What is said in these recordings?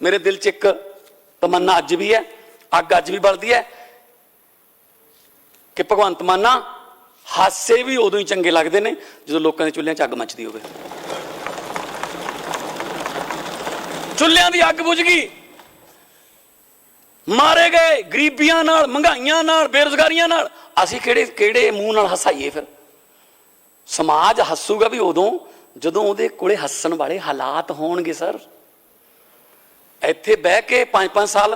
मेरे दिल च एक तमन्ना अज भी है, अग अज भी बलदी है कि भगवंत माना हासे भी उदों ही चंगे लगते हैं जो लोगों के चुल्हियां च अग मचदी होवे। चुल्हियां दी अग बुझ गई, मारे गए गरीबियां नाल, महंगाइयां नाल, बेरोजगारियां नाल, असीं किहड़े किहड़े मूंह नाल हसाईए? फिर समाज हसूगा भी उदों जदों उहदे कोले हस्सण वाले हालात होणगे। सर इत्थे बह के 5-5 साल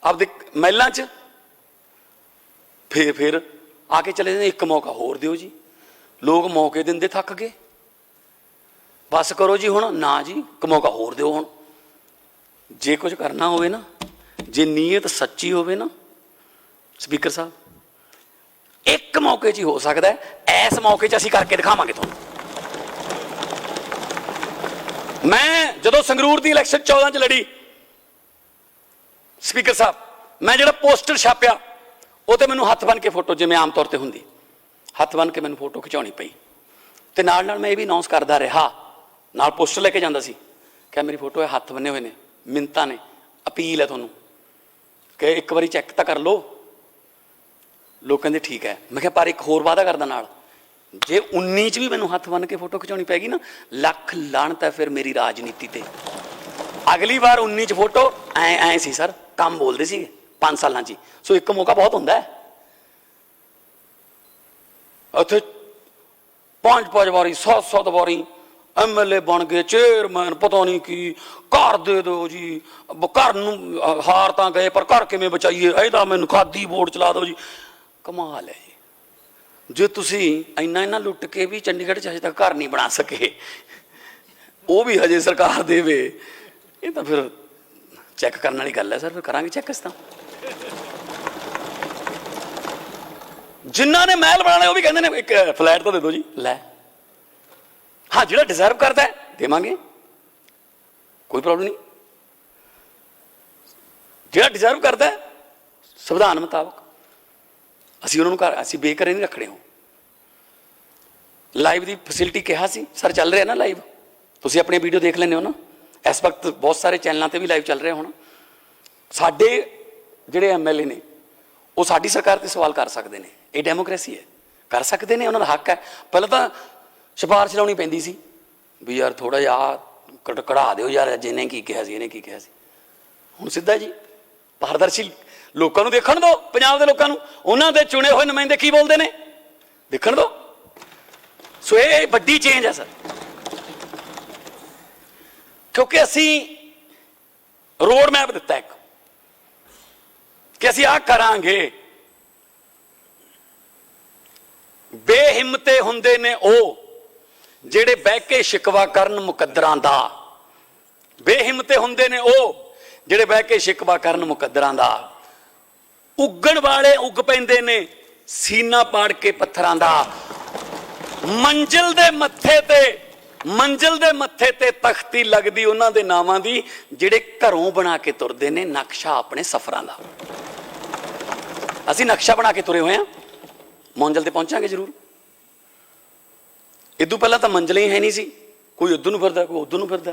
आपदे महलां च फिर आके चले जाते, एक मौका होर दिओ जी। लोग मौके दिंदे थक गए, बस करो जी हुण ना जी, एक मौका होर दिओ। हुण जे कुछ करना होवे ना, जे नीयत सच्ची होवे ना स्पीकर साहब, एक मौके च ही हो सकता है। इस मौके च असीं करके दिखावांगे तुहानूं। मैं जदों संगरूर की इलैक्शन 14 च लड़ी स्पीकर साहब, मैं जो पोस्टर छापिया वो तो मैनू हथ बन के फोटो जिवें आम तौर पर होंगी, हथ बन के मैनू फोटो खिचानी पई। तो नाल नाल मैं ये भी अनाउंस करता रहा, नाल पोस्टर लेके जाता सी, क्या मेरी फोटो है, हथ बने हुए ने, मिन्नतां ने, अपील है तुहानूं कि एक बारी चैक तो कर लो। लोग कहते ठीक है। मैं पर एक होर वादा करदा नाल, जे 19 भी मैनू हथ बन के फोटो खिचानी पैगी ना, लख लाणत है फिर मेरी राजनीति ते। अगली बार 19 फोटो ऐ सी सर, काम बोलते सी 5 साल जी। सो एक मौका बहुत होंदा है। उत्थे 5-5 बारी 7-7 बारी MLA बन गए, चेयरमैन, पता नहीं की, घर दे दो जी, घर नूं हार तां गए पर घर किवें बचाईए, इहदा मैनूं खादी वोट चला दो जी। कमाल है जी। जे तुसी इन्ना इन्ना लुट के भी चंडीगढ़ च अजे तक घर नहीं बना सके, वो भी हजे सरकार देवे, ये तो फिर चैक करने वाली गल है सर। फिर करांगे चैक इस तां। जिन्हों ने महल बनाने वो भी कहते हैं एक फ्लैट तो दे दो जी। लै हाँ, जो डिजर्व करता है देवांगे, कोई प्रॉब्लम नहीं। जो डिजर्व करता है संविधान मुताबक असीं उन्होंने घर असीं बेघरे नहीं रखने हो। लाइव की फैसिलिटी कहा सी सर, चल रहा ना लाइव, तुसीं अपनी वीडियो देख लेने हो ना। इस वक्त बहुत सारे चैनलों पर भी लाइव चल रहे होना। साडे जिहड़े MLA ने वो साडी सरकार ते सवाल कर सकते हैं, ये डेमोक्रेसी है, कर सकते हैं, उन्होंने हक है। पहले तो सिफारिश लाउणी पैंदी सी भी यार थोड़ा जिहा कढ़ा दिओ यार, जिन्हें की कहा सी, इन्हें की कहा सी। हुण सीधा जी पारदर्शी लोगों को देखण दो, पंजाब के लोगों को उन्होंने दे चुने हुए नुमाइंदे की बोलते हैं देखण दो। सो ये वड्डी चेंज है सर, क्योंकि असी रोड मैप दिता एक कि असी आ करांगे। बेहिम्मते हुंदे ने ओ ਜਿਹੜੇ ਬਹਿ ਕੇ शिकवा करन मुकद्दरां दा, बेहिम्मते हुंदे ने ओ ਜਿਹੜੇ ਬਹਿ ਕੇ शिकवा करन मुकद्दरां दा। उगण वाले उग पैंदे ने सीना पाड़ के पत्थरां दा। मंजिल दे मत्थे ते तख्ती लगदी उन्हां दे नावां दी, ਜਿਹੜੇ घरों बना के तुरदे ने नक्शा अपने सफरां दा। असीं नक्शा बना के तुरे होए हां, मंजिल ते पहुंचांगे जरूर। इदू पहला तो मंजिल ही है नहीं सी, कोई उधर नूं फिरदा, कोई उधर नूं फिरदा,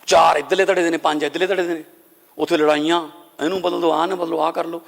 4 इधरले धड़े दे ने, 5 इधरले धड़े दे ने, उत्थे लड़ाइयां, इहनूं बदल दो, आ ना बदलो, आ कर लो।